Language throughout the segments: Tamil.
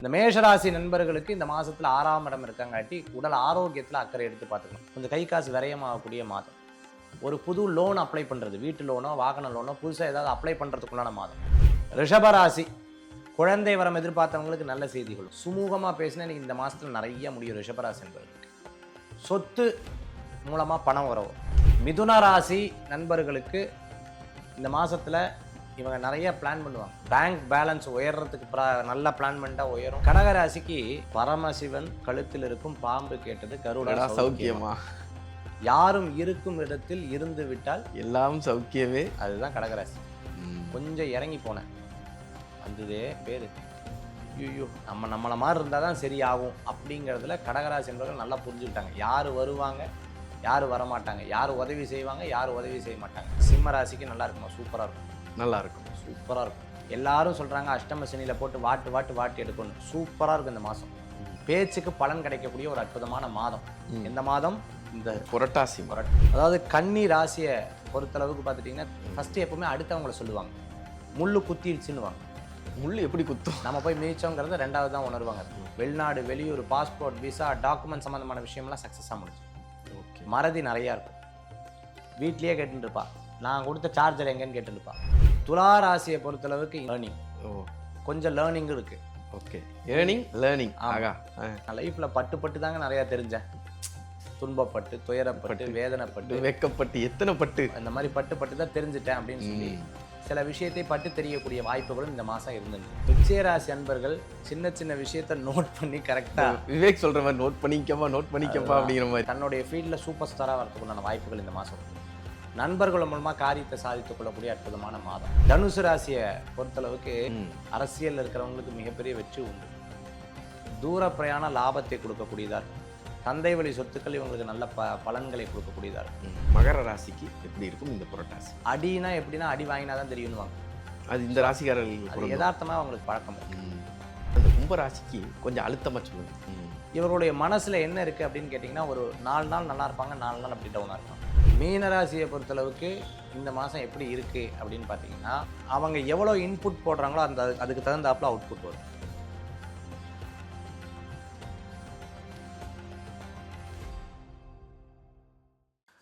இந்த மேஷராசி நண்பர்களுக்கு இந்த மாசத்துல 6ஆம் இடம் இருக்காங்காட்டி உடல் ஆரோக்கியத்துல அக்கறை எடுத்து பார்த்துக்கணும். கொஞ்சம் கை காசு விரயமாகக்கூடிய மாதம். ஒரு புது லோன் அப்ளை பண்றது, வீட்டு லோனோ வாகன லோனோ புதுசாக ஏதாவது அப்ளை பண்றதுக்குள்ளான மாதம். ரிஷபராசி குழந்தை வரம் எதிர்பார்த்தவங்களுக்கு நல்ல செய்திகள். சுமூகமா பேசினா இன்னைக்கு இந்த மாசத்துல நிறைய முடியும். ரிஷபராசி நண்பர்களுக்கு சொத்து மூலமா பணம் வரவும். மிதுன ராசி நண்பர்களுக்கு இந்த மாசத்துல இவங்க நிறைய பிளான் பண்ணுவாங்க. பேங்க் பேலன்ஸ் உயர்றதுக்கு நல்லா பிளான் பண்ணிட்டா உயரும். கடகராசிக்கு பரமசிவன் கழுத்தில் இருக்கும் பாம்பு கேட்டது கருடா சௌக்கியமா. யாரும் இருக்கும் இடத்தில் இருந்து விட்டால் எல்லாம் சௌக்கியமே. அதுதான் கடகராசி. கொஞ்சம் இறங்கி போனேன் வந்ததே பேரு ஐயோ நம்மள மாதிரி இருந்தால் தான் சரியாகும் அப்படிங்கிறதுல கடகராசி என்பவர்கள் நல்லா புரிஞ்சுக்கிட்டாங்க. யார் வருவாங்க, யார் வரமாட்டாங்க, யார் உதவி செய்வாங்க, யார் உதவி செய்ய மாட்டாங்க. சிம்ம ராசிக்கு நல்லா இருக்குமா? சூப்பராக இருக்கும். நல்லா இருக்கும், சூப்பராக இருக்கும். எல்லாரும் சொல்கிறாங்க அஷ்டம சனியில் போட்டு வாட்டு எடுக்கணும். சூப்பராக இருக்கும் இந்த மாதம். பேச்சுக்கு பலன் கிடைக்கக்கூடிய ஒரு அற்புதமான மாதம். இந்த மாதம் இந்த புரட்டாசி. அதாவது கன்னி ராசியை பொறுத்தளவுக்கு பார்த்துட்டிங்கன்னா ஃபஸ்ட்டு எப்பவுமே அடுத்தவங்கள சொல்லுவாங்க. முள்ளு குத்திடுச்சுன்னுவாங்க. முள்ளு எப்படி குத்தும்? நம்ம போய் மிதிச்சோங்கிறத ரெண்டாவது தான் உணர்வாங்க. வெளிநாடு, வெளியூர், பாஸ்போர்ட், விசா, டாக்குமெண்ட் சம்மந்தமான விஷயம்லாம் சக்ஸஸாக முடிச்சு. ஓகே. மறதி நிறையா இருக்கும். வீட்லேயே கேட்டுருப்பா, நான் கொடுத்த சார்ஜர் எங்கன்னு கேட்டுருப்பா. துலா ராசியை பொறுத்தளவுக்கு லேர்னிங், கொஞ்சம் லேர்னிங் இருக்கு. Okay, learning. ஆகா, நான் லைஃப்பில் பட்டு தாங்க நிறையா தெரிஞ்சேன். துன்பப்பட்டு, துயரப்பட்டு, வேதனைப்பட்டு, வெக்கப்பட்டு, எத்தனை பட்டு, இந்த மாதிரி பட்டு தான் தெரிஞ்சுட்டேன் அப்படின்னு சொல்லி சில விஷயத்தை பட்டு தெரியக்கூடிய வாய்ப்புகளும் இந்த மாதம் இருந்தது. விஜயராசி அன்பர்கள் சின்ன சின்ன விஷயத்த நோட் பண்ணி கரெக்டாக விவேக் சொல்கிற மாதிரி நோட் பண்ணிக்கப்பா அப்படிங்கிற மாதிரி தன்னுடைய ஃபீல்டில் சூப்பர் ஸ்டாராக வரதுக்குண்டான வாய்ப்புகள் இந்த மாதம். நண்பர்கள் மூலமாக காரியத்தை சாதித்துக் கொள்ளக்கூடிய அற்புதமான மாதம். தனுசு ராசியை பொறுத்தளவுக்கு அரசியல் இருக்கிறவங்களுக்கு மிகப்பெரிய வெற்றி உண்டு. தூர பிரயாண லாபத்தை கொடுக்கக்கூடியதா இருக்கும். தந்தை வழி சொத்துக்கள் இவங்களுக்கு நல்ல பலன்களை கொடுக்கக்கூடியதா இருக்கும். மகர ராசிக்கு எப்படி இருக்கும் இந்த புரட்டாசி? அடினா எப்படின்னா அடி வாங்கினா தான் தெரியும்வாங்க. அது இந்த ராசிக்காரர்கள் யதார்த்தமாக அவங்களுக்கு பழக்கம். அந்த கும்பராசிக்கு கொஞ்சம் அழுத்தமாக சொல்லுங்க. இவருடைய மனசில் என்ன இருக்குது அப்படின்னு கேட்டிங்கன்னா, ஒரு 4 நாள் நல்லா இருப்பாங்க, 4 நாள் அப்படி டவுனாக இருப்பாங்க. மீனராசியை பொறுத்தளவுக்கு இந்த மாதம் எப்படி இருக்குது அப்படின்னு பார்த்தீங்கன்னா, அவங்க எவ்வளோ இன்புட் போடுறாங்களோ அதுக்கு தகுந்தாப்புல அவுட்புட் வரும்.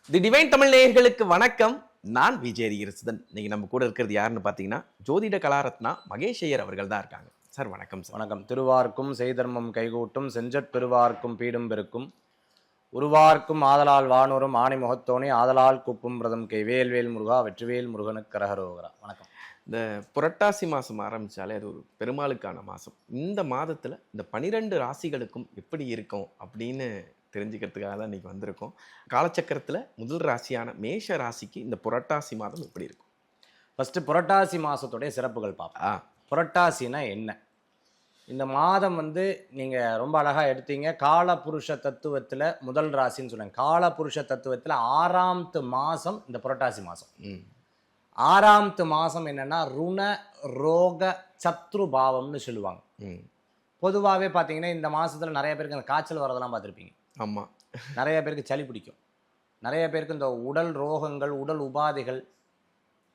தி டிவைன் தமிழ் நேயர்களுக்கு வணக்கம். நான் விஜய் கிருஷ்ணன். இன்னைக்கு நம்ம கூட இருக்கிறது யாருன்னு பார்த்தீங்கன்னா, ஜோதிட கலாரத்னா மகேஷ் ஐயர் அவர்கள் தான் இருக்காங்க. சார் வணக்கம். சார் வணக்கம். திருவார்க்கும் செய்தர்மம் கைகூட்டும் செஞ்சற் பெருவார்க்கும் பீடும் பெருக்கும் உருவார்க்கும் ஆதலால் வானூரும் ஆணை முகத்தோனே ஆதலால் கூப்பும் பிரதம் கை வேல்வேல் முருகா வெற்றிவேல் முருகனுக்கு கரகரோகரா. வணக்கம். இந்த புரட்டாசி மாதம் ஆரம்பித்தாலே அது ஒரு பெருமாளுக்கான மாதம். இந்த மாதத்தில் இந்த 12 ராசிகளுக்கும் எப்படி இருக்கும் அப்படின்னு தெரிஞ்சுக்கிறதுக்காக தான் இன்றைக்கி வந்திருக்கோம். காலச்சக்கரத்தில் முதல் ராசியான மேஷ ராசிக்கு இந்த புரட்டாசி மாதம் எப்படி இருக்கும்? ஃபஸ்ட்டு புரட்டாசி மாதத்துடைய சிறப்புகள் பார்ப்போம். புரட்டாசினா என்ன? இந்த மாதம் நீங்கள் ரொம்ப அழகாக எடுத்தீங்க. காலபுருஷ தத்துவத்தில் முதல் ராசின்னு சொன்னாங்க. காலபுருஷ தத்துவத்தில் 6ஆம் மாதம் இந்த புரட்டாசி மாதம். 6ஆம் மாதம் என்னென்னா ருண ரோக சத்ரு பாவம்னு சொல்லுவாங்க. பொதுவாகவே பார்த்தீங்கன்னா இந்த மாதத்தில் நிறைய பேருக்கு அந்த காய்ச்சல் வரதெல்லாம் பார்த்துருப்பீங்க. ஆமாம். நிறைய பேருக்கு சளி பிடிக்கும். நிறைய பேருக்கு இந்த உடல் ரோகங்கள், உடல் உபாதைகள்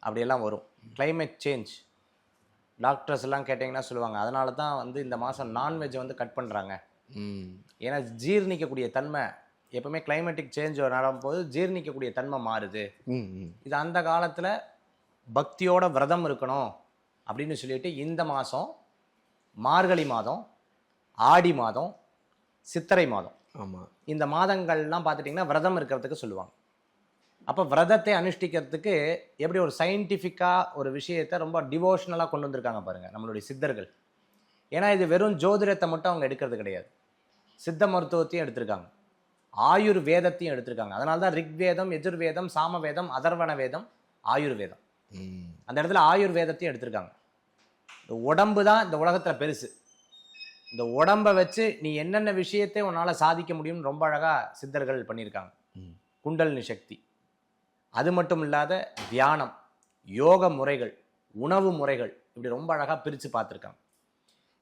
அப்படியெல்லாம் வரும். கிளைமேட் சேஞ்ச் டாக்டர்ஸ் எல்லாம் கேட்டிங்கன்னா சொல்லுவாங்க. அதனால தான் இந்த மாதம் நான்வெஜ்ஜை கட் பண்ணுறாங்க. ஏன்னா ஜீர்ணிக்கக்கூடிய தன்மை எப்பவுமே கிளைமேட்டிக் சேஞ்ச் நடக்கும்போது ஜீர்ணிக்கக்கூடிய தன்மை மாறுது. இது அந்த காலத்தில் பக்தியோட விரதம் இருக்கணும் அப்படின்னு சொல்லிட்டு இந்த மாதம் மார்கழி மாதம், ஆடி மாதம், சித்திரை மாதம், ஆமாம், இந்த மாதங்கள்லாம் பார்த்துட்டிங்கன்னா விரதம் இருக்கிறதுக்கு சொல்லுவாங்க. அப்போ விரதத்தை அனுஷ்டிக்கிறதுக்கு எப்படி ஒரு சயின்டிஃபிக்காக ஒரு விஷயத்தை ரொம்ப டிவோஷனலாக கொண்டு வந்திருக்காங்க பாருங்கள் நம்மளுடைய சித்தர்கள். ஏன்னா இது வெறும் ஜோதிடத்தை மட்டும் அவங்க எடுக்கிறது கிடையாது. சித்த மருத்துவத்தையும் எடுத்திருக்காங்க, ஆயுர் வேதத்தையும் எடுத்திருக்காங்க. அதனால தான் ரிக்வேதம், எஜுர்வேதம், சாமவேதம், அதர்வண வேதம், ஆயுர்வேதம். அந்த இடத்துல ஆயுர் வேதத்தையும் எடுத்திருக்காங்க. இந்த உடம்பு தான் இந்த உலகத்தில் பெருசு. இந்த உடம்பை வச்சு நீ என்னென்ன விஷயத்தை உன்னால் சாதிக்க முடியும்னு ரொம்ப அழகாக சித்தர்கள் பண்ணியிருக்காங்க. குண்டலினி சக்தி, அது மட்டும் இல்லாத தியானம், யோக முறைகள், உணவு முறைகள், இப்படி ரொம்ப அழகாக பிரித்து பார்த்துருக்காங்க.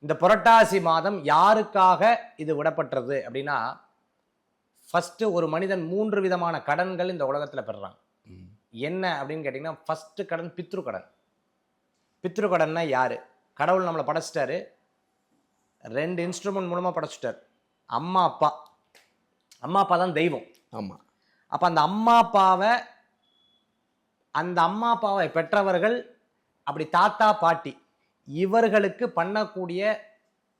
இந்த புரட்டாசி மாதம் யாருக்காக இது விடப்பட்டது அப்படின்னா, ஃபஸ்ட்டு ஒரு மனிதன் 3 விதமான கடன்கள் இந்த உலகத்தில் பெறுறாங்க. என்ன அப்படின்னு கேட்டிங்கன்னா, ஃபஸ்ட்டு கடன் பித்ரு கடன். பித்ரு கடன்னா யார்? கடவுள் நம்மளை படைச்சிட்டாரு, 2 இன்ஸ்ட்ருமெண்ட் மூலமாக படைச்சிட்டார். அம்மா அப்பா. அம்மா அப்பா தான் தெய்வம். ஆமாம். அப்போ அந்த அம்மா அப்பாவை பெற்றவர்கள், அப்படி தாத்தா பாட்டி இவர்களுக்கு பண்ணக்கூடிய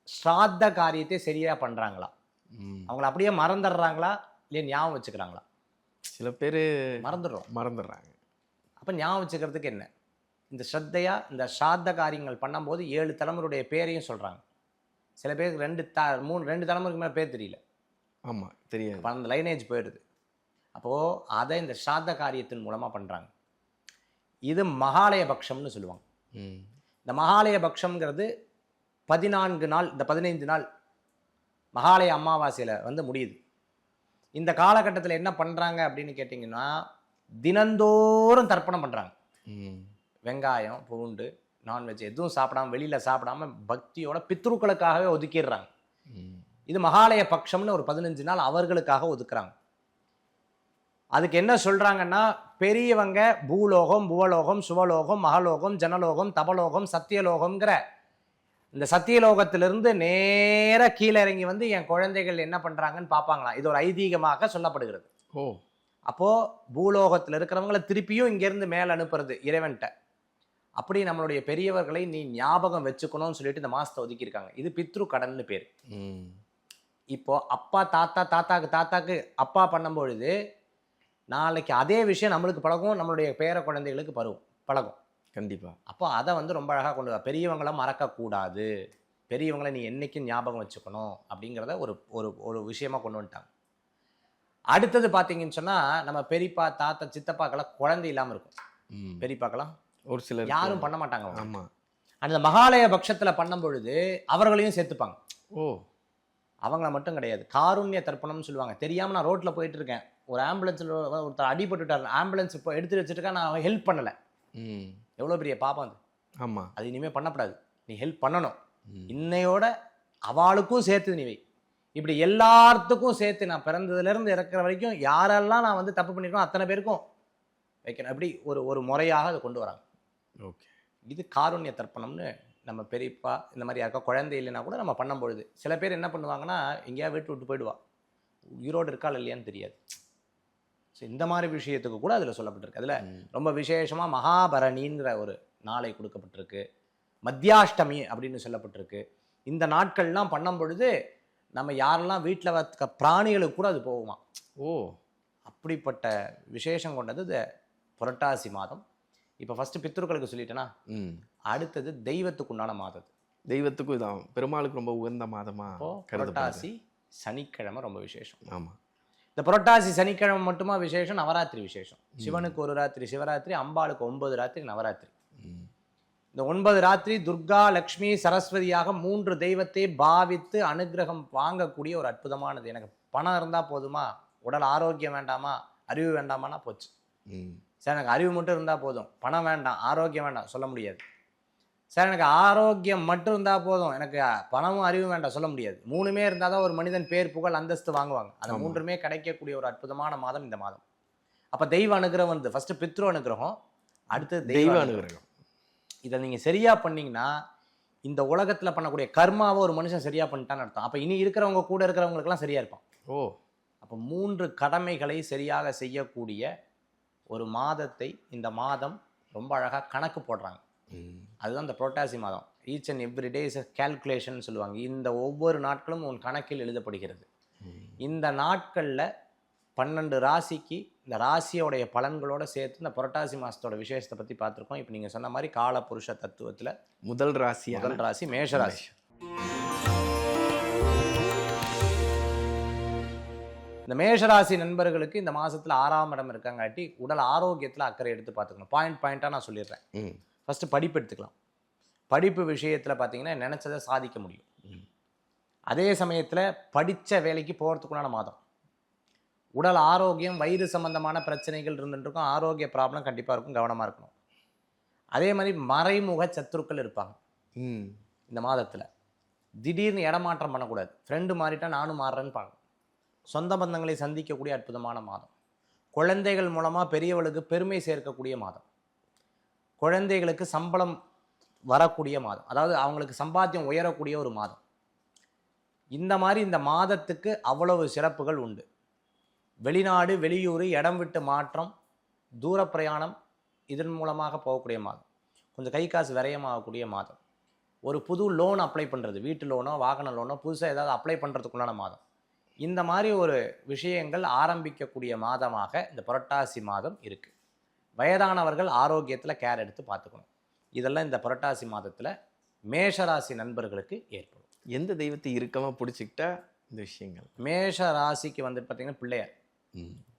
ஸ்ராத்த காரியத்தை சரியா பண்றாங்களா, அவங்கள அப்படியே மறந்துடுறாங்களா, இல்லையா ஞாபகம் வச்சுக்கிறாங்களா? சில பேர் மறந்துடுறாங்க. அப்போ ஞாபகம் வச்சுக்கிறதுக்கு என்ன, இந்த ஸ்ரத்தையா இந்த ஸ்ராத்த காரியங்கள் பண்ணும்போது 7 தலைமுறையுடைய பேரையும் சொல்றாங்க. சில பேருக்கு 2 தலைமுறைக்கு மேலே பேர் தெரியல. ஆமாம், தெரியாது. அப்போ அந்த லைனேஜ் போயிடுது. அப்போது அதை இந்த ஸ்ராத்த காரியத்தின் மூலமாக பண்ணுறாங்க. இது மகாலய பட்சம்னு சொல்லுவாங்க. இந்த மகாலய பட்சம்ங்கிறது 14 நாள், இந்த 15 நாள் மகாலய அமாவாசையில் முடியுது. இந்த காலகட்டத்தில் என்ன பண்ணுறாங்க அப்படின்னு கேட்டிங்கன்னா, தினந்தோறும் தர்ப்பணம் பண்ணுறாங்க. வெங்காயம், பூண்டு, நான்வெஜ் எதுவும் சாப்பிடாம, வெளியில் சாப்பிடாம பக்தியோட பித்ருக்களுக்காகவே ஒதுக்கிடுறாங்க. இது மகாலய பட்சம்னு ஒரு 15 நாள் அவர்களுக்காக ஒதுக்குறாங்க. அதுக்கு என்ன சொல்றாங்கன்னா, பெரியவங்க பூலோகம், புவலோகம், சுவலோகம், மகலோகம், ஜனலோகம், தபலோகம், சத்தியலோகம்ங்கிற இந்த சத்தியலோகத்திலிருந்து நேர கீழே இறங்கி என் குழந்தைகள் என்ன பண்றாங்கன்னு பார்ப்பாங்களாம். இது ஒரு ஐதீகமாக சொல்லப்படுகிறது. அப்போ பூலோகத்தில் இருக்கிறவங்களை திருப்பியும் இங்கேருந்து மேலே அனுப்புறது இறைவன்கிட்ட. அப்படி நம்மளுடைய பெரியவர்களை நீ ஞாபகம் வச்சுக்கணும்னு சொல்லிட்டு இந்த மாசத்தை ஒதுக்கியிருக்காங்க. இது பித்ரு கடன்னு பேர். இப்போ அப்பா தாத்தாக்கு அப்பா பண்ணும்பொழுது நாளைக்கு அதே விஷயம் நம்மளுக்கு பழகும், நம்மளுடைய பேர குழந்தைகளுக்கு பழகும். கண்டிப்பாக. அப்போ அதை ரொம்ப அழகாக கொண்டு வர, பெரியவங்களை மறக்கக்கூடாது, பெரியவங்களை நீ என்னைக்கும் ஞாபகம் வச்சுக்கணும் அப்படிங்கிறத ஒரு ஒரு ஒரு விஷயமா கொண்டு வந்துட்டாங்க. அடுத்தது பார்த்தீங்கன்னு சொன்னால், நம்ம பெரியப்பா தாத்தா சித்தப்பாக்கெல்லாம் குழந்தை இல்லாமல் இருக்கும். பெரியப்பாக்கெல்லாம் ஒரு சிலர் யாரும் பண்ண மாட்டாங்க. ஆமாம். அந்த மகாலய பட்சத்தில் பண்ணும் பொழுது அவர்களையும் சேர்த்துப்பாங்க. அவங்கள மட்டும் கிடையாது, காருண்ய தர்ப்பணம்னு சொல்லுவாங்க. தெரியாமல் நான் ரோட்டில் போயிட்டு இருக்கேன், ஒரு ஆம்புலன்ஸில் ஒருத்தர் அடிபட்டுட்டார், ஆம்புலன்ஸ் இப்போ எடுத்து வச்சுருக்கேன், நான் ஹெல்ப் பண்ணலை. எவ்வளோ பெரிய பாப்பம் அது. ஆமாம். அது இனிமேல் பண்ணக்கூடாது, நீ ஹெல்ப் பண்ணணும். இன்னையோட அவளுக்கும் சேர்த்து நீ வை. இப்படி எல்லாத்துக்கும் சேர்த்து நான் பிறந்ததுலேருந்து இறக்குற வரைக்கும் யாரெல்லாம் நான் தப்பு பண்ணியிருக்கோம் அத்தனை பேருக்கும் வைக்கணும். அப்படி ஒரு முறையாக அதை கொண்டு வராங்க. ஓகே. இது காருண்ய தர்ப்பணம்னு நம்ம பெரியப்பா இந்த மாதிரி யாருக்கா குழந்தை இல்லைன்னா கூட நம்ம பண்ணும்பொழுது, சில பேர் என்ன பண்ணுவாங்கன்னா, எங்கேயாவது வீட்டு விட்டு போயிடுவா, உயிரோடு இருக்காள் இல்லையான்னு தெரியாது. ஸோ இந்த மாதிரி விஷயத்துக்கு கூட அதில் சொல்லப்பட்டிருக்கு. அதில் ரொம்ப விசேஷமாக மகாபரணிங்கிற ஒரு நாளை கொடுக்கப்பட்டிருக்கு, மத்தியாஷ்டமி அப்படின்னு சொல்லப்பட்டிருக்கு. இந்த நாட்கள்லாம் பண்ணும் பொழுது நம்ம யாரெல்லாம் வீட்டில் வைக்க பிராணிகளுக்கு கூட அது போகுமா. அப்படிப்பட்ட விசேஷம் கொண்டது இந்த புரட்டாசி மாதம். இப்போ ஃபஸ்ட்டு பித்ருக்களுக்கு சொல்லிட்டேன்னா, அடுத்தது தெய்வத்துக்கு உண்டான மாதம். தெய்வத்துக்கும் இதான் பெருமாளுக்கு ரொம்ப உகந்த மாதமாக புரட்டாசி சனிக்கிழமை ரொம்ப விசேஷம். ஆமாம். இந்த புரட்டாசி சனிக்கிழமை மட்டுமா விசேஷம்? நவராத்திரி விசேஷம். சிவனுக்கு ஒரு ராத்திரி சிவராத்திரி, அம்பாளுக்கு 9 ராத்திரி நவராத்திரி. இந்த 9 ராத்திரி துர்கா, லக்ஷ்மி, சரஸ்வதியாக 3 தெய்வத்தை பாவித்து அனுகிரகம் வாங்கக்கூடிய ஒரு அற்புதமானது. எனக்கு பணம் இருந்தால் போதுமா, உடல் ஆரோக்கியம் வேண்டாமா, அறிவு வேண்டாமான்னா போச்சு. சார் எனக்கு அறிவு மட்டும் இருந்தால் போதும், பணம் வேண்டாம், ஆரோக்கியம் வேண்டாம் சொல்ல முடியாது. சார் எனக்கு ஆரோக்கியம் மட்டும் இருந்தால் போதும், எனக்கு பணமும் அறிவும் வேண்டாம் சொல்ல முடியாது. 3மே இருந்தால் தான் ஒரு மனிதன் பேர் புகழ் அந்தஸ்து வாங்குவாங்க. அந்த 3மே கிடைக்கக்கூடிய ஒரு அற்புதமான மாதம் இந்த மாதம். அப்போ தெய்வ அனுகிரகம் ஃபஸ்ட்டு பித்ரு அனுகிரகம், அடுத்து தெய்வ அனுகிரகம். இதை நீங்கள் சரியாக பண்ணிங்கன்னா இந்த உலகத்தில் பண்ணக்கூடிய கர்மாவை ஒரு மனுஷன் சரியாக பண்ணிட்டான்னு அர்த்தம். அப்போ இனி இருக்கிறவங்க கூட இருக்கிறவங்களுக்கெல்லாம் சரியாக இருப்பான். அப்போ 3 கடமைகளை சரியாக செய்யக்கூடிய ஒரு மாதத்தை இந்த மாதம் ரொம்ப அழகாக கணக்கு போடுறாங்க. அதுதான் இந்த புரட்டாசி மாதம். Each and every day is calculation சொல்லுவாங்க. இந்த ஒவ்வொரு நாட்களும் உன் கணக்கில் எழுதப்படுகிறது. இந்த நாட்களில் 12 ராசிக்கு இந்த ராசியோடைய பலன்களோடு சேர்த்து இந்த புரட்டாசி மாதத்தோட விசேஷத்தை பற்றி பார்த்துருக்கோம். இப்போ நீங்கள் சொன்ன மாதிரி கால புருஷ தத்துவத்தில் முதல் ராசி மேஷராசி. இந்த மேஷராசி நண்பர்களுக்கு இந்த மாதத்தில் 6ஆம் இடம் இருக்காங்காட்டி உடல் ஆரோக்கியத்தில் அக்கறை எடுத்து பார்த்துக்கணும். பாயிண்டாக நான் சொல்லிடுறேன். ஃபஸ்ட்டு படிப்பு எடுத்துக்கலாம். படிப்பு விஷயத்தில் பார்த்தீங்கன்னா நினச்சதை சாதிக்க முடியும். அதே சமயத்தில் படித்த வேலைக்கு போகிறதுக்குள்ளான மாதம். உடல் ஆரோக்கியம், வயிறு சம்பந்தமான பிரச்சனைகள் இருந்துருக்கும், ஆரோக்கிய ப்ராப்ளம் கண்டிப்பாக இருக்கும், கவனமாக இருக்கணும். அதே மாதிரி மறைமுக சத்துருக்கள் இருப்பாங்க இந்த மாதத்தில். திடீர்னு இடமாற்றம் பண்ணக்கூடாது. ஃப்ரெண்டு மாறிட்டா நானும் மாறுறேன்னு பார்க்கணும். சொந்த பந்தங்களை சந்திக்கக்கூடிய அற்புதமான மாதம். குழந்தைகள் மூலமாக பெரியவளுக்கு பெருமை சேர்க்கக்கூடிய மாதம். குழந்தைகளுக்கு சம்பளம் வரக்கூடிய மாதம், அதாவது அவங்களுக்கு சம்பாத்தியம் உயரக்கூடிய ஒரு மாதம். இந்த மாதிரி இந்த மாதத்துக்கு அவ்வளவு சிறப்புகள் உண்டு. வெளிநாடு, வெளியூர், இடம் விட்டு மாற்றம், தூர பிரயாணம், இதன் மூலமாக போகக்கூடிய மாதம். கொஞ்சம் கை காசு விரயமாகக்கூடிய மாதம். ஒரு புது லோன் அப்ளை பண்ணுறது, வீட்டு லோனோ வாகன லோனோ புதுசாக ஏதாவது அப்ளை பண்ணுறதுக்குள்ளான மாதம். இந்த மாதிரி ஒரு விஷயங்கள் ஆரம்பிக்கக்கூடிய மாதமாக இந்த புரட்டாசி மாதம் இருக்குது. வயதானவர்கள் ஆரோக்கியத்தில் கேர் எடுத்து பார்த்துக்கணும். இதெல்லாம் இந்த புரட்டாசி மாதத்தில் மேஷராசி நண்பர்களுக்கு ஏற்படும். எந்த தெய்வத்தை இறுக்கமாக பிடிச்சிக்கிட்டா இந்த விஷயங்கள்? மேஷ ராசிக்கு வந்துட்டு பார்த்தீங்கன்னா பிள்ளையார்.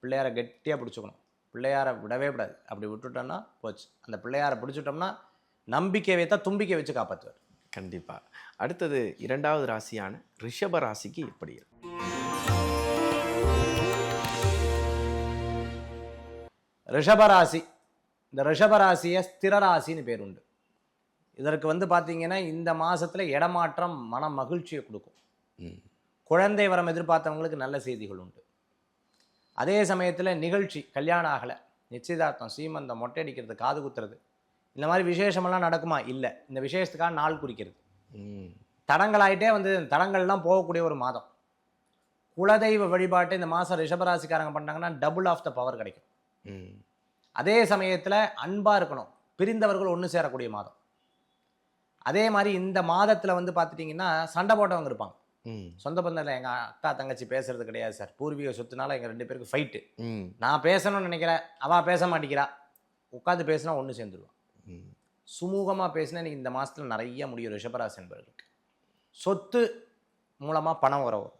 பிள்ளையாரை கெட்டியாக பிடிச்சிக்கணும். பிள்ளையாரை விடவே விடாது. அப்படி விட்டுட்டோம்னா போச்சு. அந்த பிள்ளையாரை பிடிச்சிட்டோம்னா நம்பிக்கை வைத்தா தும்பிக்கை வச்சு காப்பாற்றுவார். கண்டிப்பாக. அடுத்தது 2வது ராசியான ரிஷப ராசிக்கு எப்படி இருக்கும்? ரிஷபராசி. இந்த ரிஷபராசியை ஸ்திர ராசின்னு பேர் உண்டு. இதற்கு வந்து பார்த்தீங்கன்னா இந்த மாதத்தில் இடமாற்றம் மன மகிழ்ச்சியை கொடுக்கும். குழந்தை வரம் எதிர்பார்த்தவங்களுக்கு நல்ல செய்திகள் உண்டு. அதே சமயத்தில் நிகழ்ச்சி, கல்யாணம் ஆகலை, நிச்சயதார்த்தம், சீமந்தம், மொட்டை அடிக்கிறது, காது குத்துறது, இந்த மாதிரி விசேஷமெல்லாம் நடக்குமா? இல்லை. இந்த விசேஷத்துக்காக நாள் குறிக்கிறது. தடங்களாயிட்டே வந்து தடங்கள்லாம் போகக்கூடிய ஒரு மாதம். குலதெய்வ வழிபாட்டை இந்த மாதம் ரிஷபராசிக்காரங்க பண்ணாங்கன்னா டபுள் ஆஃப் த பவர் கிடைக்கும். அதே சமயத்தில் அன்பாக இருக்கணும். பிரிந்தவர்கள் ஒன்று சேரக்கூடிய மாதம். அதே மாதிரி இந்த மாதத்தில் வந்து பார்த்துட்டிங்கன்னா சண்டை போட்டவங்க இருப்பாங்க. சொந்த பந்தத்தில் எங்கள் அக்கா தங்கச்சி பேசுறது கிடையாது சார், பூர்வீக சொத்துனால எங்கள் 2 பேருக்கு ஃபைட்டு. நான் பேசணும்னு நினைக்கிறேன், அவள் பேச மாட்டேங்கிறா. உட்காந்து பேசினா ஒன்று சேர்ந்துருவான். சுமூகமாக பேசினா இன்னைக்கு இந்த மாதத்தில் நிறைய முடியும் ரிஷபராசி என்பவர்களுக்கு. சொத்து மூலமாக பணம் வரும்.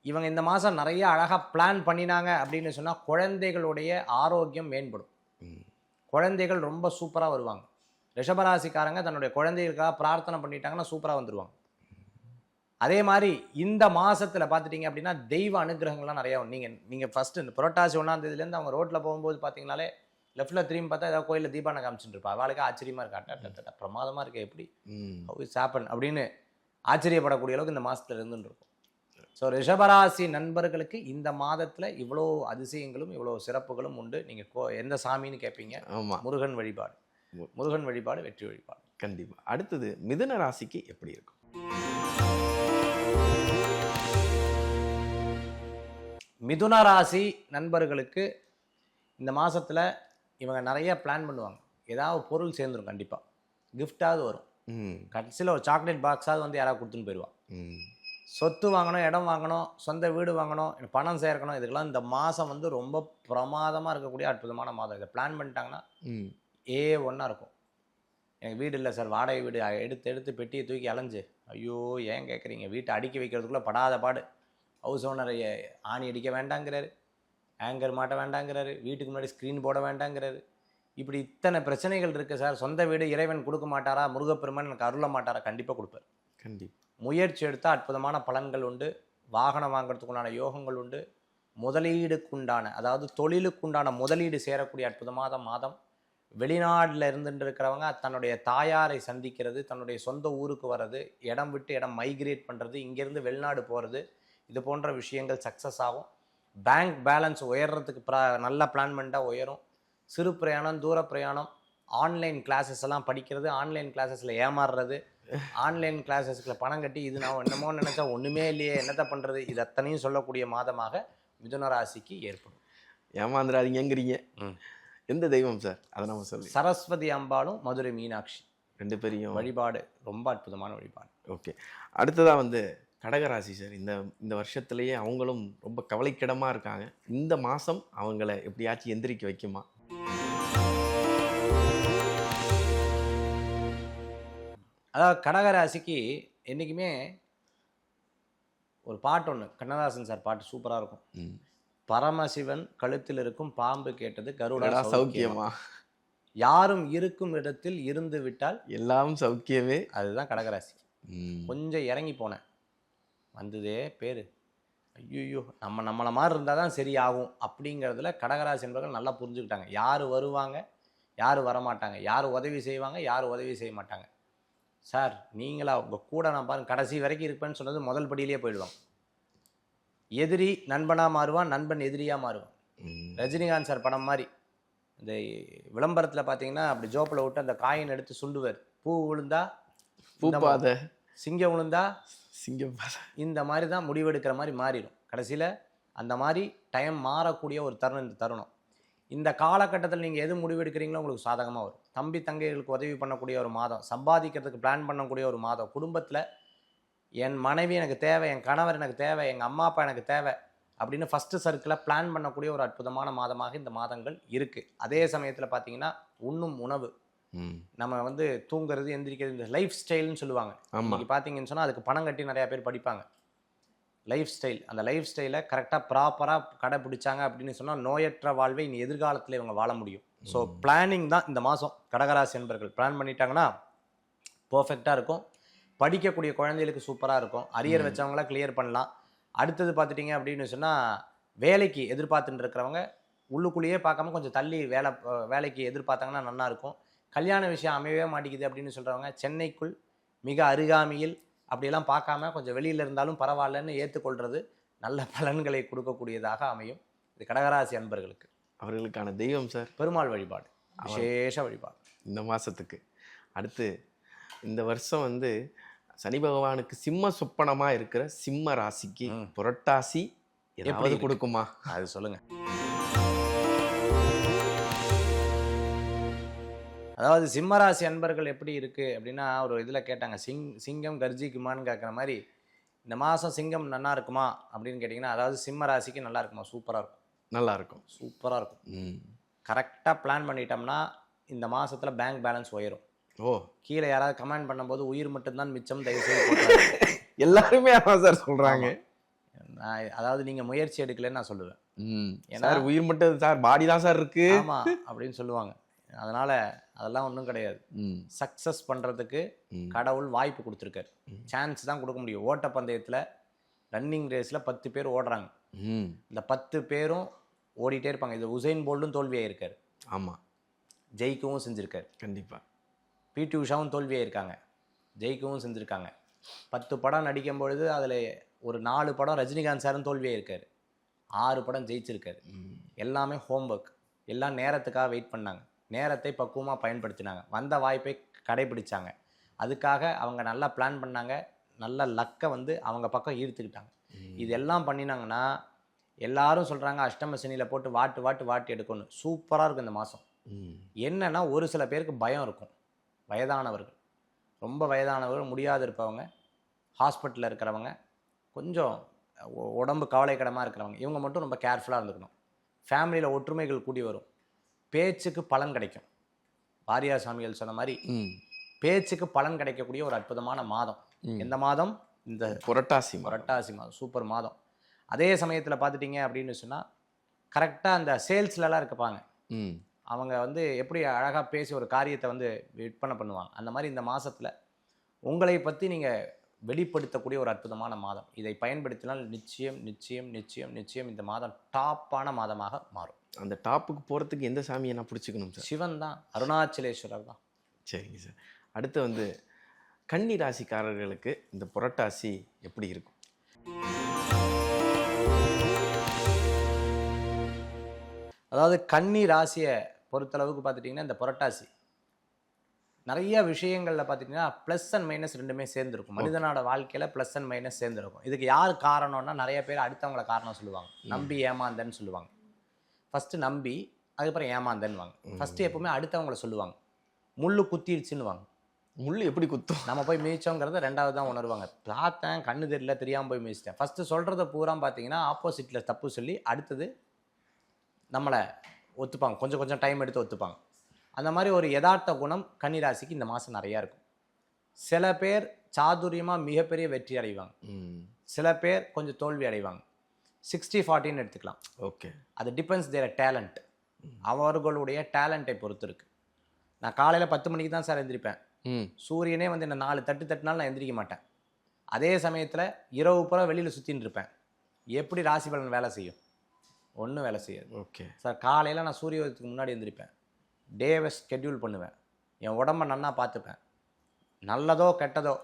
இவங்க இந்த மாதம் நிறைய அழகாக பிளான் பண்ணினாங்க அப்படின்னு சொன்னால் குழந்தைகளுடைய ஆரோக்கியம் மேம்படும். குழந்தைகள் ரொம்ப சூப்பராக வருவாங்க. ரிஷபராசிக்காரங்க தன்னுடைய குழந்தைகளுக்காக பிரார்த்தனை பண்ணிட்டாங்கன்னா சூப்பராக வந்துடுவாங்க. அதே மாதிரி இந்த மாதத்தில் பார்த்துட்டிங்க அப்படின்னா தெய்வ அனுகிரகங்கள்லாம் நிறையா. நீங்கள் ஃபஸ்ட்டு இந்த புரட்டாசி 1ஆம் தேதியிலேருந்து அவங்க ரோட்டில் போகும்போது பார்த்தீங்கனாலே லெஃப்ட்டில் திரும்பி பார்த்தா ஏதாவது கோயிலில் தீபாவளி காமிச்சுட்டு இருப்பா. அவளுக்கு ஆச்சரியமாக இருக்கா, பிரமாதமாக இருக்கே, எப்படி ஹவ் இஸ் ஹேப்பன் அப்படின்னு ஆச்சரியப்படக்கூடிய அளவுக்கு இந்த மாதத்தில் இருந்துட்டு இருக்கும். ஸோ ரிஷபராசி நண்பர்களுக்கு இந்த மாதத்தில் இவ்வளோ அதிசயங்களும் இவ்வளோ சிறப்புகளும் உண்டு. நீங்கள் எந்த சாமின்னு கேட்பீங்க? ஆமாம், முருகன் வழிபாடு. முருகன் வழிபாடு வெற்றி வழிபாடு. கண்டிப்பாக. அடுத்தது மிதுன ராசிக்கு எப்படி இருக்கும்? மிதுன ராசி நண்பர்களுக்கு இந்த மாதத்தில் இவங்க நிறைய பிளான் பண்ணுவாங்க. ஏதாவது பொருள் சேர்ந்துடும், கண்டிப்பாக கிஃப்டாவது வரும். கடைசியில் ஒரு சாக்லேட் பாக்ஸாவது வந்து யாராவது கொடுத்துன்னு போயிடுவான். சொத்து வாங்கணும், இடம் வாங்கணும், சொந்த வீடு வாங்கணும், பணம் சேர்க்கணும், இதுக்கெல்லாம் இந்த மாதம் வந்து ரொம்ப பிரமாதமாக இருக்கக்கூடிய அற்புதமான மாதம். இதை பிளான் பண்ணிட்டாங்கன்னா ஒன்றா இருக்கும். எனக்கு வீடு இல்லை சார், வாடகை வீடு எடுத்து பெட்டியை தூக்கி அலைஞ்சு, ஐயோ ஏன் கேட்குறீங்க, வீட்டை அடுக்கி வைக்கிறதுக்குள்ளே படாத பாடு. ஹவுஸ் ஓனர் ஆணி அடிக்க வேண்டாங்கிறாரு, ஆங்கர் மாட்ட வேண்டாங்கிறாரு, வீட்டுக்கு முன்னாடி ஸ்க்ரீன் போட வேண்டாங்கிறாரு. இப்படி இத்தனை பிரச்சனைகள் இருக்குது சார். சொந்த வீடு இறைவன் கொடுக்க மாட்டாரா? முருகப்பெருமான் எனக்கு அருள மாட்டாரா? கண்டிப்பாக கொடுப்பார். கண்டிப்பாக. முயற்சி எடுத்தால் அற்புதமான பலன்கள் உண்டு. வாகனம் வாங்கிறதுக்குண்டான யோகங்கள் உண்டு. முதலீடுக்குண்டான, அதாவது தொழிலுக்குண்டான முதலீடு சேரக்கூடிய அற்புதமான மாதம். வெளிநாட்டில் இருந்துட்டு இருக்கிறவங்க தன்னுடைய தாயாரை சந்திக்கிறது, தன்னுடைய சொந்த ஊருக்கு வர்றது, இடம் விட்டு இடம் மைக்ரேட் பண்ணுறது, இங்கேருந்து வெளிநாடு போகிறது, இது போன்ற விஷயங்கள் சக்ஸஸ் ஆகும். பேங்க் பேலன்ஸ் உயர்றதுக்கு நல்ல பிளான் பண்ணிட்டால் உயரும். சிறு பிரயாணம், தூர பிரயாணம், ஆன்லைன் கிளாஸஸ் எல்லாம் படிக்கிறது, ஆன்லைன் கிளாஸஸில் ஏமாறுறது, ஆன்லைன் கிளாஸஸ்ல பணம் கட்டி இது நான் என்னமோ நினச்சா ஒன்றுமே இல்லையே, என்னத்தை பண்ணுறது, இது அத்தனையும் சொல்லக்கூடிய மாதமாக மிதுன ராசிக்கு ஏற்படும். ஏமாந்துடாதீங்கிறீங்க. எந்த தெய்வம் சார் அதை நம்ம சொல்லி? சரஸ்வதி அம்பாளும் மதுரை மீனாட்சி 2 பேரையும் வழிபாடு ரொம்ப அற்புதமான வழிபாடு. ஓகே. அடுத்ததாக வந்து கடகராசி சார். இந்த வருஷத்துலேயே அவங்களும் ரொம்ப கவலைக்கிடமாக இருக்காங்க. இந்த மாதம் அவங்கள எப்படியாச்சும் எந்திரிக்க வைக்குமா? அதாவது கடகராசிக்கு என்றைக்குமே ஒரு பாட்டு ஒன்று, கண்ணதாசன் சார் பாட்டு சூப்பராக இருக்கும். பரமசிவன் கழுத்தில் இருக்கும் பாம்பு கேட்டது கருடா சௌக்கியமா, யாரும் இருக்கும் இடத்தில் இருந்து விட்டால் எல்லாம் சௌக்கியமே. அதுதான் கடகராசி. கொஞ்சம் இறங்கி போனேன், வந்ததே பேர், ஐயோ நம்மளை மாதிரி இருந்தால் தான் சரி ஆகும் அப்படிங்கிறதுல கடகராசி என்பவர்கள் நல்லா புரிஞ்சுக்கிட்டாங்க. யார் வருவாங்க, யார் வரமாட்டாங்க, யார் உதவி செய்வாங்க, யார் உதவி செய்ய மாட்டாங்க. சார் நீங்களா உங்கள் கூட நான் பாருங்க கடைசி வரைக்கும் இருப்பேன்னு சொன்னது முதல் படியிலே போயிடுவாங்க. எதிரி நண்பனாக மாறுவான், நண்பன் எதிரியாக மாறுவான். ரஜினிகாந்த் சார் படம் மாதிரி இந்த விளம்பரத்தில் பார்த்தீங்கன்னா அப்படி ஜோப்பில் விட்டு அந்த காயின் எடுத்து சுண்டுவார். பூ விழுந்தா பூப்பாத, சிங்கம் விழுந்தா சிங்கம் இந்த மாதிரி தான் முடிவெடுக்கிற மாதிரி மாறிடும். கடைசியில் அந்த மாதிரி டைம் மாறக்கூடிய ஒரு தருணம் இந்த தருணம். இந்த காலகட்டத்தில் நீங்கள் எது முடிவெடுக்கிறீங்களோ உங்களுக்கு சாதகமாக வரும். தம்பி தங்கைகளுக்கு உதவி பண்ணக்கூடிய ஒரு மாதம், சம்பாதிக்கிறதுக்கு பிளான் பண்ணக்கூடிய ஒரு மாதம், குடும்பத்தில் என் மனைவி எனக்கு தேவை, என் கணவர் எனக்கு தேவை, எங்கள் அம்மா அப்பா எனக்கு தேவை அப்படின்னு ஃபஸ்ட்டு சர்க்கிளில் பிளான் பண்ணக்கூடிய ஒரு அற்புதமான மாதமாக இந்த மாதங்கள் இருக்குது. அதே சமயத்தில் பார்த்தீங்கன்னா உண்ணும் உணவு, நம்ம வந்து தூங்குறது எந்திரிக்கிறது, இந்த லைஃப் ஸ்டைல்னு சொல்லுவாங்க. இன்னைக்கு பார்த்தீங்கன்னு சொன்னால் அதுக்கு பணம் கட்டி நிறையா பேர் படிப்பாங்க. லைஃப் ஸ்டைல், அந்த லைஃப் ஸ்டைலை கரெக்டாக ப்ராப்பராக கடைப்பிடிச்சாங்க அப்படின்னு சொன்னால் நோயற்ற வாழ்வை இனி எதிர்காலத்தில் இவங்க வாழ முடியும். ஸோ பிளானிங் தான் இந்த மாதம் கடகராசி என்பர்கள் பிளான் பண்ணிட்டாங்கன்னா பர்ஃபெக்டாக இருக்கும். படிக்கக்கூடிய குழந்தைகளுக்கு சூப்பராக இருக்கும். அரியர் வச்சவங்களாம் கிளியர் பண்ணலாம். அடுத்தது பார்த்துட்டிங்க அப்படின்னு சொன்னால் வேலைக்கு எதிர்பார்த்துட்டு இருக்கிறவங்க உள்ளுக்குள்ளேயே பார்க்காம கொஞ்சம் தள்ளி வேலைக்கு எதிர்பார்த்தாங்கன்னா நல்லாயிருக்கும். கல்யாண விஷயம் அமையவே மாட்டேங்குது அப்படின்னு சொல்கிறவங்க சென்னைக்குள் மிக அருகாமையில் அப்படியெல்லாம் பார்க்காம கொஞ்சம் வெளியில் இருந்தாலும் பரவாயில்லன்னு ஏற்றுக்கொள்வது நல்ல பலன்களை கொடுக்கக்கூடியதாக அமையும். இது கடகராசி அன்பர்களுக்கு. அவர்களுக்கான தெய்வம் சார் பெருமாள் வழிபாடு, விசேஷ வழிபாடு இந்த மாதத்துக்கு. அடுத்து இந்த வருஷம் வந்து சனி பகவானுக்கு சிம்ம சொப்பனமாக இருக்கிற சிம்ம ராசிக்கு புரட்டாசி எப்படி கொடுக்குமா அது சொல்லுங்க. அதாவது சிம்மராசி அன்பர்கள் எப்படி இருக்குது அப்படின்னா, ஒரு இதில் கேட்டாங்க, சிங்கம் கர்ஜிக்குமான்னு கேட்குற மாதிரி இந்த மாதம் சிங்கம் நல்லா இருக்குமா அப்படின்னு கேட்டிங்கன்னா, அதாவது சிம்ம ராசிக்கு நல்லா இருக்குமா? சூப்பராக இருக்கும். நல்லா இருக்கும், சூப்பராக இருக்கும். கரெக்டாக பிளான் பண்ணிட்டோம்னா இந்த மாதத்தில் பேங்க் பேலன்ஸ் உயரும். கீழே யாராவது கமெண்ட் பண்ணும்போது உயிர் மட்டும்தான் மிச்சம், தயவுசெய்து எல்லாருமே அதான் சார் சொல்கிறாங்க. அதாவது நீங்கள் முயற்சி எடுக்கலன்னு நான் சொல்லுவேன். ஏன்னா உயிர் மட்டும் சார், பாடி தான் சார் இருக்கு ஆமாம் அப்படின்னு சொல்லுவாங்க. அதனால் அதெல்லாம் ஒன்றும் கிடையாது. சக்ஸஸ் பண்ணுறதுக்கு கடவுள் வாய்ப்பு கொடுத்துருக்காரு. சான்ஸ் தான் கொடுக்க முடியும். ஓட்டப்பந்தயத்தில் ரன்னிங் ரேஸில் 10 பேர் ஓடுறாங்க. இந்த 10 பேரும் ஓடிட்டே இருப்பாங்க. இது உசைன் போல்டும் தோல்வியாக இருக்கார். ஆமாம், ஜெயிக்கவும் செஞ்சுருக்காரு. கண்டிப்பாக. பிடி உஷாவும் தோல்வியாக இருக்காங்க, ஜெயிக்கவும் செஞ்சுருக்காங்க. 10 படம் நடிக்கும் பொழுது அதில் ஒரு 4 படம் ரஜினிகாந்த் சாரும் தோல்வியாக இருக்கார், 6 படம் ஜெயிச்சிருக்காரு. எல்லாமே ஹோம்ஒர்க், எல்லாம் நேரத்துக்காக வெயிட் பண்ணாங்க, நேரத்தை பக்குவமாக பயன்படுத்தினாங்க, வந்த வாய்ப்பை கடைபிடிச்சாங்க. அதுக்காக அவங்க நல்லா பிளான் பண்ணாங்க, நல்ல லக்கை வந்து அவங்க பக்கம் ஈர்த்துக்கிட்டாங்க. இதெல்லாம் பண்ணினாங்கன்னா எல்லாரும் சொல்கிறாங்க அஷ்டம சனியில் போட்டு வாட்டு எடுக்கணும். சூப்பராக இருக்கும் இந்த மாதம். என்னென்னா ஒரு சில பேருக்கு பயம் இருக்கும். வயதானவர்கள், ரொம்ப வயதானவர்கள், முடியாது இருப்பவங்க, ஹாஸ்பிட்டலில் இருக்கிறவங்க, கொஞ்சம் உடம்பு கவலைக்கிடமாக இருக்கிறவங்க, இவங்க மட்டும் ரொம்ப கேர்ஃபுல்லாக இருந்துக்கணும். ஃபேமிலியில் ஒற்றுமைகள் கூடி வரும். பேச்சுக்கு பலன் கிடைக்கும். வாரியார் சாமிகள் சொன்ன மாதிரி பேச்சுக்கு பலன் கிடைக்கக்கூடிய ஒரு அற்புதமான மாதம். எந்த மாதம்? இந்த புரட்டாசி மாதம். சூப்பர் மாதம். அதே சமயத்தில் பார்த்துட்டிங்க அப்படின்னு சொன்னால் கரெக்டாக அந்த சேல்ஸ்லலாம் இருப்பாங்க. அவங்க வந்து எப்படி அழகாக பேசி ஒரு காரியத்தை வந்து விற்பனை பண்ணுவாங்க. அந்த மாதிரி இந்த மாதத்தில் உங்களை பற்றி நீங்கள் வெளிப்படுத்தக்கூடிய ஒரு அற்புதமான மாதம். இதை பயன்படுத்தினால் நிச்சயம் நிச்சயம் நிச்சயம் நிச்சயம் இந்த மாதம் டாப்பான மாதமாக மாறும். அந்த டாப்புக்கு போகிறதுக்கு எந்த சாமியை நான் பிடிச்சிக்கணும் சார்? சிவன் தான், அருணாச்சலேஸ்வரர் தான். சரிங்க சார். அடுத்து வந்து கன்னி ராசிக்காரர்களுக்கு இந்த புரட்டாசி எப்படி இருக்கும்? அதாவது கன்னி ராசியை பொறுத்தளவுக்கு பார்த்துட்டிங்கன்னா இந்த புரட்டாசி நிறைய விஷயங்களில் பார்த்திங்கன்னா ப்ளஸ் அண்ட் மைனஸ் ரெண்டுமே சேர்ந்துருக்கும். மனிதனோட வாழ்க்கையில் ப்ளஸ் அண்ட் மைனஸ் சேர்ந்துருக்கும். இதுக்கு யார் காரணம்னா நிறைய பேர் அடுத்தவங்கள காரணம் சொல்லுவாங்க. நம்பி ஏமாந்தன்னு சொல்லுவாங்க. ஃபஸ்ட்டு நம்பி அதுக்கப்புறம் ஏமாந்தன்னுவாங்க. ஃபஸ்ட்டு எப்போவுமே அடுத்தவங்கள சொல்லுவாங்க. முள்ளு குத்திடுச்சுன்னு வாங்க. முள் எப்படி குத்தும்? நம்ம போய் மிதிச்சோங்கிறத ரெண்டாவது தான் உணர்வாங்க. பார்த்தேன், கண்ணு தெரியல, தெரியாமல் போய் மிதிச்சிட்டேன். ஃபஸ்ட்டு சொல்கிறத பூரா பார்த்தீங்கன்னா ஆப்போசிட்டில் தப்பு சொல்லி அடுத்தது நம்மளை ஒத்துப்பாங்க. கொஞ்சம் கொஞ்சம் டைம் எடுத்து ஒத்துப்பாங்க. அந்த மாதிரி ஒரு யதார்த்த குணம் கன்னிராசிக்கு இந்த மாதம் நிறையா இருக்கும். சில பேர் சாதுரியமாக மிகப்பெரிய வெற்றி அடைவாங்க, சில பேர் கொஞ்சம் தோல்வி அடைவாங்க. 60-40 எடுத்துக்கலாம். ஓகே, அது டிபெண்ட்ஸ் தேர் டேலண்ட். அவர்களுடைய டேலண்ட்டை பொறுத்து இருக்குது. நான் காலையில் 10 மணிக்கு தான் சார் எந்திரிப்பேன். சூரியனே வந்து என்ன 4 தட்டுனாலும் நான் எந்திரிக்க மாட்டேன். அதே சமயத்தில் இரவு பூரா வெளியில் சுற்றின்னு இருப்பேன். எப்படி ராசி பலன் வேலை செய்யும்? ஒன்றும் வேலை செய்யாது. ஓகே சார், காலையில் நான் சூரிய உதயத்துக்கு முன்னாடி எந்திரிப்பேன். டேவை ஸ்கெட்யூல் பண்ணுவேன். என் உடம்பை நன்னா பார்த்துப்பேன். நல்லதோ கெட்டதோ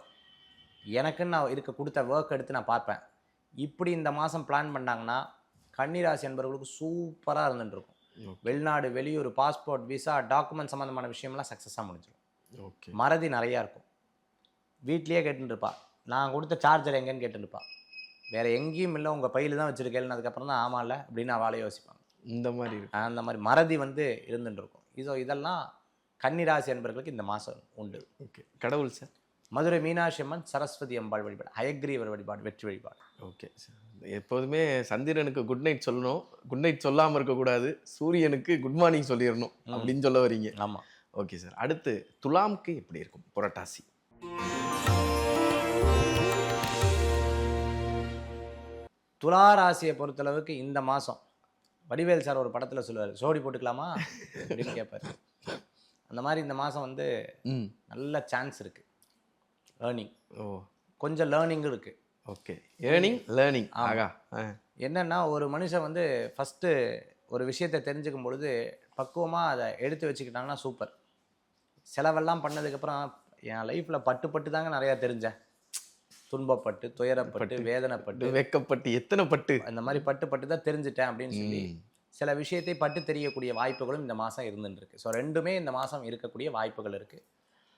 எனக்குன்னு நான் கொடுத்த ஒர்க் எடுத்து நான் பார்ப்பேன். இப்படி இந்த மாதம் பிளான் பண்ணாங்கன்னா கன்னிராசி என்பவர்களுக்கு சூப்பராக இருந்துட்டுருக்கும். வெளிநாடு, வெளியூர், பாஸ்போர்ட், விசா, டாக்குமெண்ட் சம்மந்தமான விஷயம்லாம் சக்ஸஸாக முடிஞ்சிடும். ஓகே, மறதி நிறையா இருக்கும். வீட்லேயே கேட்டுருப்பா, நான் கொடுத்த சார்ஜர் எங்கேன்னு கேட்டுருப்பா. வேற எங்கேயும் இல்லை, உங்கள் பையில தான் வச்சிருக்கேன்னு அதுக்கப்புறம் தான் ஆமாம்ல அப்படின்னு அவளே யோசிப்பாங்க. இந்த மாதிரி இருக்கு. அந்த மாதிரி மறதி வந்து இருந்துட்டு இருக்கும். இதெல்லாம் கன்னிராசி என்பவர்களுக்கு இந்த மாதம் உண்டு. ஓகே. கடவுள் சார்? மதுரை மீனாட்சி அம்மன், சரஸ்வதி அம்பாள் வழிபாடு, ஹயக்ரீவர் வழிபாடு, வெற்றி வழிபாடு. Okay sir. எப்போதுமே சந்திரனுக்கு குட் நைட் சொல்லணும், குட் நைட் சொல்லாமல் இருக்கக்கூடாது, சூரியனுக்கு குட் மார்னிங் சொல்லிடணும் அப்படின்னு சொல்ல வரீங்க. ஆமாம். Okay sir. அடுத்து துலாம்க்கு எப்படி இருக்கும் புரட்டாசி? துலா ராசியை பொறுத்தளவுக்கு இந்த மாதம் வடிவேல் சார் ஒரு படத்தில் சொல்லுவார், சோடி போட்டுக்கலாமா அப்படின்னு கேட்பார். அந்த மாதிரி இந்த மாதம் வந்து நல்ல சான்ஸ் இருக்குது. லேர்னிங், கொஞ்சம் லேர்னிங்கும் இருக்குது. ஓகே. லேர்னிங். ஆகா. என்னென்னா ஒரு மனுஷன் வந்து ஃபஸ்ட்டு ஒரு விஷயத்தை தெரிஞ்சுக்கும் பொழுது பக்குவமாக அதை எடுத்து வச்சுக்கிட்டாங்கன்னா சூப்பர். செலவெல்லாம் பண்ணதுக்கப்புறம் என் லைஃப்பில் பட்டு தாங்க நிறையா தெரிஞ்சேன். துன்பப்பட்டு, துயரப்பட்டு, வேதனைப்பட்டு, வெக்கப்பட்டு, எத்தனை பட்டு, இந்த மாதிரி பட்டு தான் தெரிஞ்சுட்டேன் அப்படின்னு சொல்லி சில விஷயத்தை பட்டு தெரியக்கூடிய வாய்ப்புகளும் இந்த மாதம் இருந்துருக்கு. ஸோ ரெண்டுமே இந்த மாதம் இருக்கக்கூடிய வாய்ப்புகள் இருக்குது.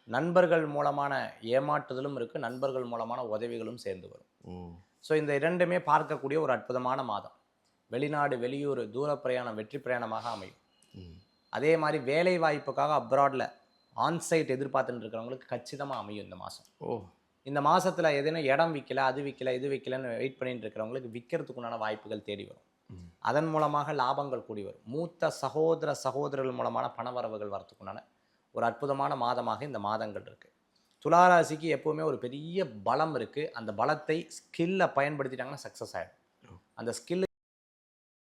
நண்பர்கள் மூலமான ஏமாற்றுதலும் இருக்குது, நண்பர்கள் மூலமான உதவிகளும் சேர்ந்து வரும். ஸோ இந்த இரண்டுமே பார்க்கக்கூடிய ஒரு அற்புதமான மாதம். வெளிநாடு, வெளியூர், தூர பிரயாணம் வெற்றி பிரயாணமாக அமையும். அதே மாதிரி வேலை வாய்ப்புக்காக அப்ராடில் ஆன்சைட் எதிர்பார்த்துட்டு இருக்கிறவங்களுக்கு கச்சிதமாக அமையும் இந்த மாதம். இந்த மாதத்தில் எதுனா இடம் விற்கல, அது விற்கல, இது விற்கலன்னு வெயிட் பண்ணிட்டு இருக்கிறவங்களுக்கு விற்கிறதுக்குண்டான வாய்ப்புகள் தேடி வரும். அதன் மூலமாக லாபங்கள் கூடி வரும். மூத்த சகோதரர்கள் மூலமான பணவரவுகள் வரத்துக்குண்டான ஒரு அற்புதமான மாதமாக இந்த மாதங்கள் இருக்குது. துளாராசிக்கு எப்போவுமே ஒரு பெரிய பலம் இருக்குது. அந்த பலத்தை ஸ்கில்லை பயன்படுத்திட்டாங்கன்னா சக்ஸஸ் ஆகிடும். அந்த ஸ்கில்